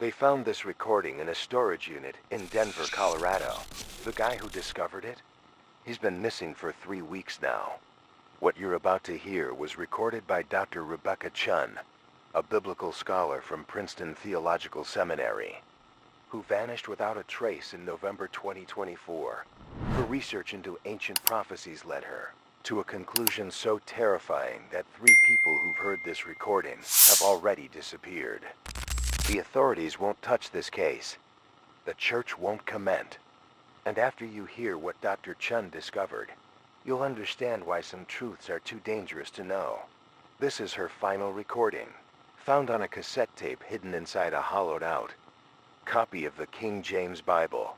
They found this recording in a storage unit in Denver, Colorado. The guy who discovered it? He's been missing for 3 weeks now. What you're about to hear was recorded by Dr. Rebecca Chen, a biblical scholar from Princeton Theological Seminary, who vanished without a trace in November 2024. Her research into ancient prophecies led her to a conclusion so terrifying that 3 people who've heard this recording have already disappeared. The authorities won't touch this case. The church won't comment. And after you hear what Dr. Chen discovered, you'll understand why some truths are too dangerous to know. This is her final recording, found on a cassette tape hidden inside a hollowed-out copy of the King James Bible.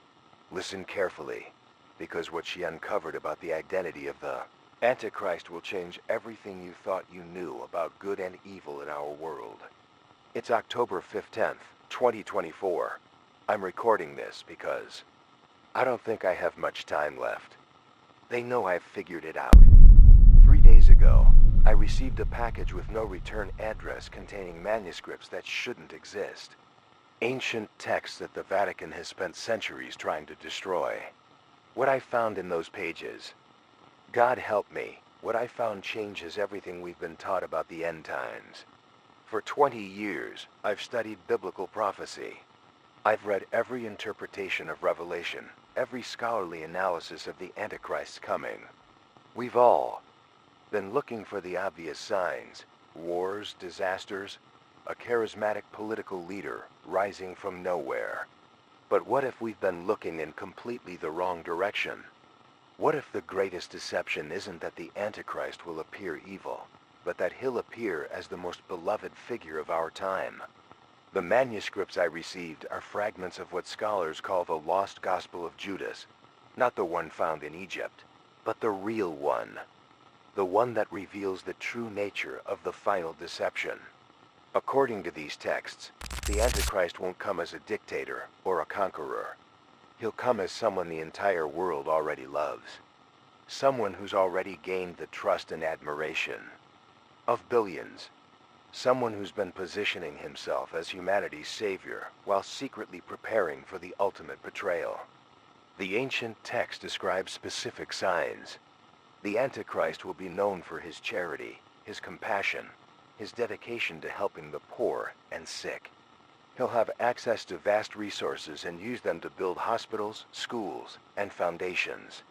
Listen carefully, because what she uncovered about the identity of the Antichrist will change everything you thought you knew about good and evil in our world. It's October 15th, 2024. I'm recording this because I don't think I have much time left. They know I've figured it out. 3 days ago, I received a package with no return address containing manuscripts that shouldn't exist. Ancient texts that the Vatican has spent centuries trying to destroy. What I found in those pages, God help me, what I found changes everything we've been taught about the end times. For 20 years, I've studied biblical prophecy. I've read every interpretation of Revelation, every scholarly analysis of the Antichrist's coming. We've all been looking for the obvious signs: wars, disasters, a charismatic political leader rising from nowhere. But what if we've been looking in completely the wrong direction? What if the greatest deception isn't that the Antichrist will appear evil, but that he'll appear as the most beloved figure of our time? The manuscripts I received are fragments of what scholars call the lost Gospel of Judas, not the one found in Egypt, but the real one. The one that reveals the true nature of the final deception. According to these texts, the Antichrist won't come as a dictator or a conqueror. He'll come as someone the entire world already loves. Someone who's already gained the trust and admiration of billions. Someone who's been positioning himself as humanity's savior while secretly preparing for the ultimate betrayal. The ancient text describes specific signs. The Antichrist will be known for his charity, his compassion, his dedication to helping the poor and sick. He'll have access to vast resources and use them to build hospitals, schools, and foundations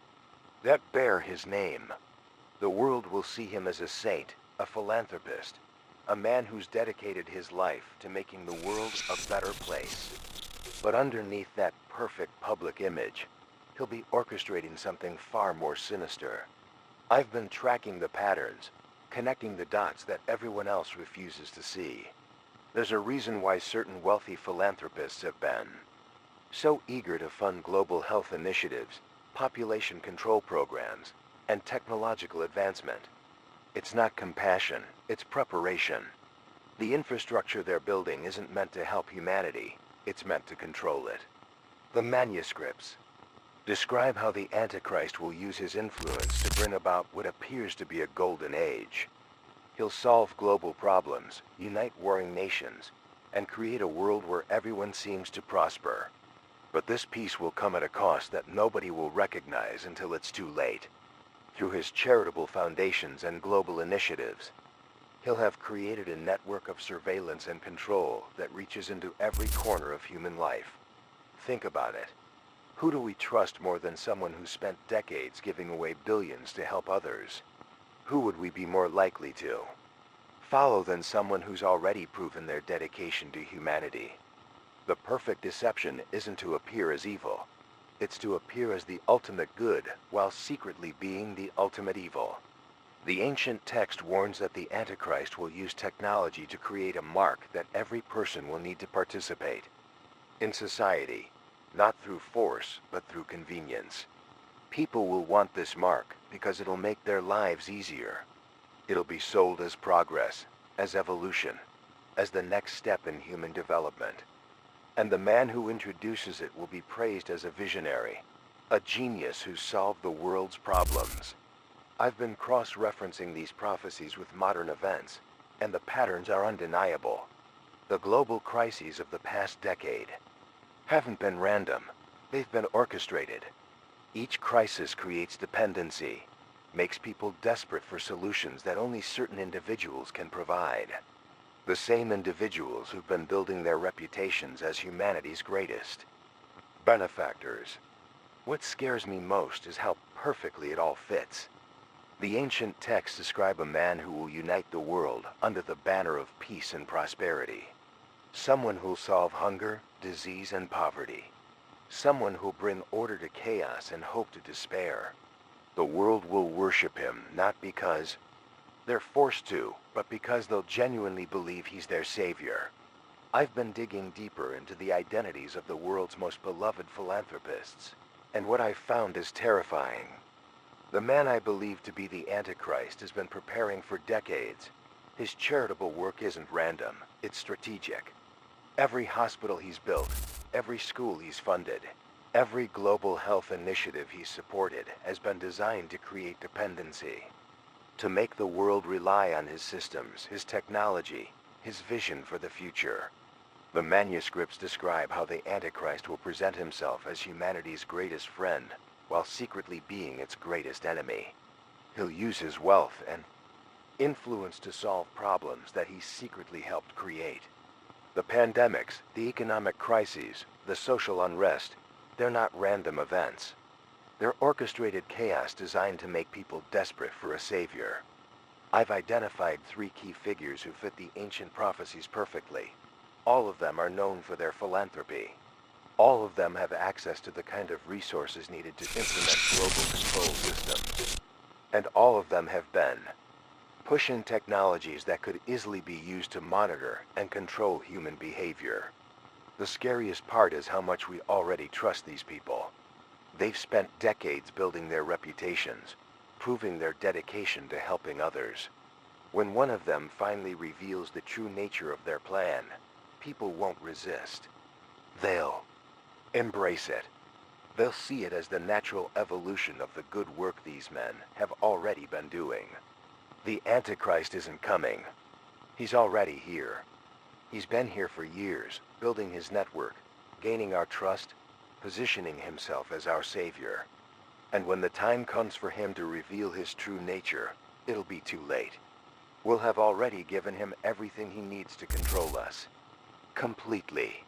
that bear his name. The world will see him as a saint, a philanthropist, a man who's dedicated his life to making the world a better place. But underneath that perfect public image, he'll be orchestrating something far more sinister. I've been tracking the patterns, connecting the dots that everyone else refuses to see. There's a reason why certain wealthy philanthropists have been so eager to fund global health initiatives, population control programs, and technological advancement. It's not compassion, it's preparation. The infrastructure they're building isn't meant to help humanity, it's meant to control it. The manuscripts describe how the Antichrist will use his influence to bring about what appears to be a golden age. He'll solve global problems, unite warring nations, and create a world where everyone seems to prosper. But this peace will come at a cost that nobody will recognize until it's too late. Through his charitable foundations and global initiatives, he'll have created a network of surveillance and control that reaches into every corner of human life. Think about it. Who do we trust more than someone who spent decades giving away billions to help others? Who would we be more likely to follow than someone who's already proven their dedication to humanity? The perfect deception isn't to appear as evil. It's to appear as the ultimate good while secretly being the ultimate evil. The ancient text warns that the Antichrist will use technology to create a mark that every person will need to participate in society, not through force, but through convenience. People will want this mark because it'll make their lives easier. It'll be sold as progress, as evolution, as the next step in human development. And the man who introduces it will be praised as a visionary, a genius who solved the world's problems. I've been cross-referencing these prophecies with modern events, and the patterns are undeniable. The global crises of the past decade haven't been random. They've been orchestrated. Each crisis creates dependency, makes people desperate for solutions that only certain individuals can provide. The same individuals who've been building their reputations as humanity's greatest benefactors. What scares me most is how perfectly it all fits. The ancient texts describe a man who will unite the world under the banner of peace and prosperity. Someone who'll solve hunger, disease, and poverty. Someone who'll bring order to chaos and hope to despair. The world will worship him, not because they're forced to, but because they'll genuinely believe he's their savior. I've been digging deeper into the identities of the world's most beloved philanthropists, and what I've found is terrifying. The man I believe to be the Antichrist has been preparing for decades. His charitable work isn't random, it's strategic. Every hospital he's built, every school he's funded, every global health initiative he's supported has been designed to create dependency. To make the world rely on his systems, his technology, his vision for the future. The manuscripts describe how the Antichrist will present himself as humanity's greatest friend, while secretly being its greatest enemy. He'll use his wealth and influence to solve problems that he secretly helped create. The pandemics, the economic crises, the social unrest, they're not random events. They're orchestrated chaos designed to make people desperate for a savior. I've identified 3 key figures who fit the ancient prophecies perfectly. All of them are known for their philanthropy. All of them have access to the kind of resources needed to implement global control systems. And all of them have been pushing technologies that could easily be used to monitor and control human behavior. The scariest part is how much we already trust these people. They've spent decades building their reputations, proving their dedication to helping others. When one of them finally reveals the true nature of their plan, people won't resist. They'll embrace it. They'll see it as the natural evolution of the good work these men have already been doing. The Antichrist isn't coming. He's already here. He's been here for years, building his network, gaining our trust, positioning himself as our savior. And when the time comes for him to reveal his true nature, it'll be too late. We'll have already given him everything he needs to control us. Completely.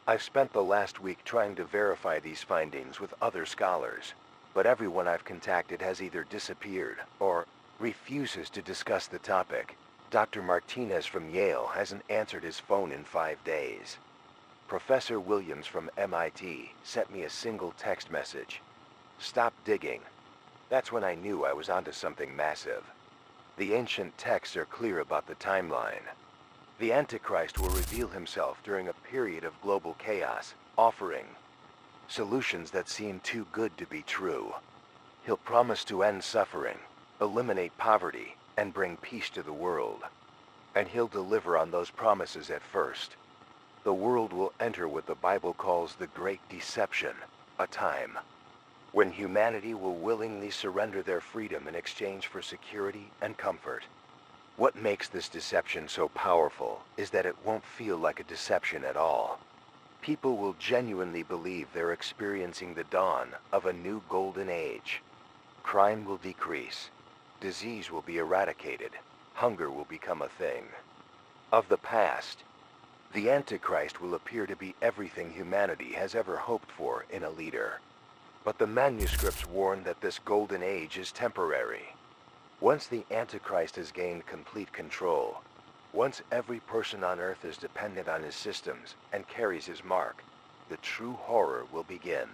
I've spent the last week trying to verify these findings with other scholars, but everyone I've contacted has either disappeared or refuses to discuss the topic. Dr. Martinez from Yale hasn't answered his phone in 5 days. Professor Williams from MIT sent me a single text message. Stop digging. That's when I knew I was onto something massive. The ancient texts are clear about the timeline. The Antichrist will reveal himself during a period of global chaos, offering solutions that seem too good to be true. He'll promise to end suffering, eliminate poverty, and bring peace to the world. And he'll deliver on those promises at first. The world will enter what the Bible calls the Great Deception, a time when humanity will willingly surrender their freedom in exchange for security and comfort. What makes this deception so powerful is that it won't feel like a deception at all. People will genuinely believe they're experiencing the dawn of a new golden age. Crime will decrease. Disease will be eradicated. Hunger will become a thing of the past. The Antichrist will appear to be everything humanity has ever hoped for in a leader. But the manuscripts warn that this golden age is temporary. Once the Antichrist has gained complete control, once every person on Earth is dependent on his systems and carries his mark, the true horror will begin.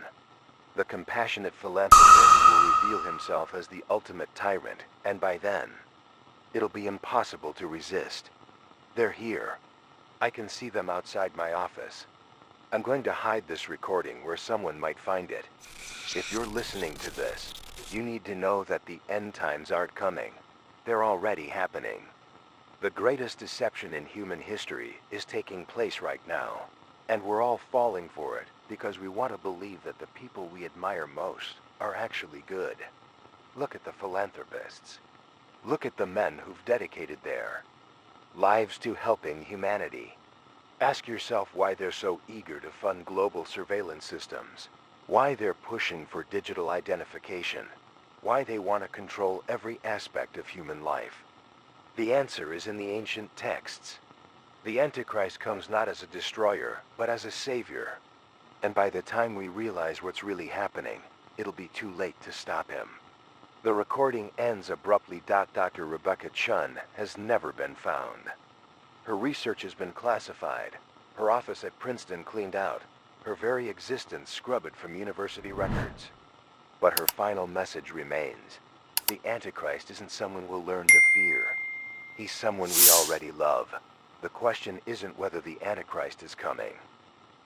The compassionate philanthropist will reveal himself as the ultimate tyrant, and by then, it'll be impossible to resist. They're here. I can see them outside my office. I'm going to hide this recording where someone might find it. If you're listening to this, you need to know that the end times aren't coming. They're already happening. The greatest deception in human history is taking place right now. And we're all falling for it because we want to believe that the people we admire most are actually good. Look at the philanthropists. Look at the men who've dedicated their lives to helping humanity. Ask yourself why they're so eager to fund global surveillance systems, why they're pushing for digital identification, why they want to control every aspect of human life. The answer is in the ancient texts. The Antichrist comes not as a destroyer, but as a savior. And by the time we realize what's really happening, it'll be too late to stop him. The recording ends abruptly. Dr. Rebecca Chen has never been found. Her research has been classified, her office at Princeton cleaned out, her very existence scrubbed from university records. But her final message remains. The Antichrist isn't someone we'll learn to fear. He's someone we already love. The question isn't whether the Antichrist is coming.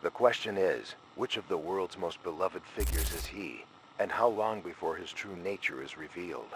The question is, which of the world's most beloved figures is he, and how long before his true nature is revealed?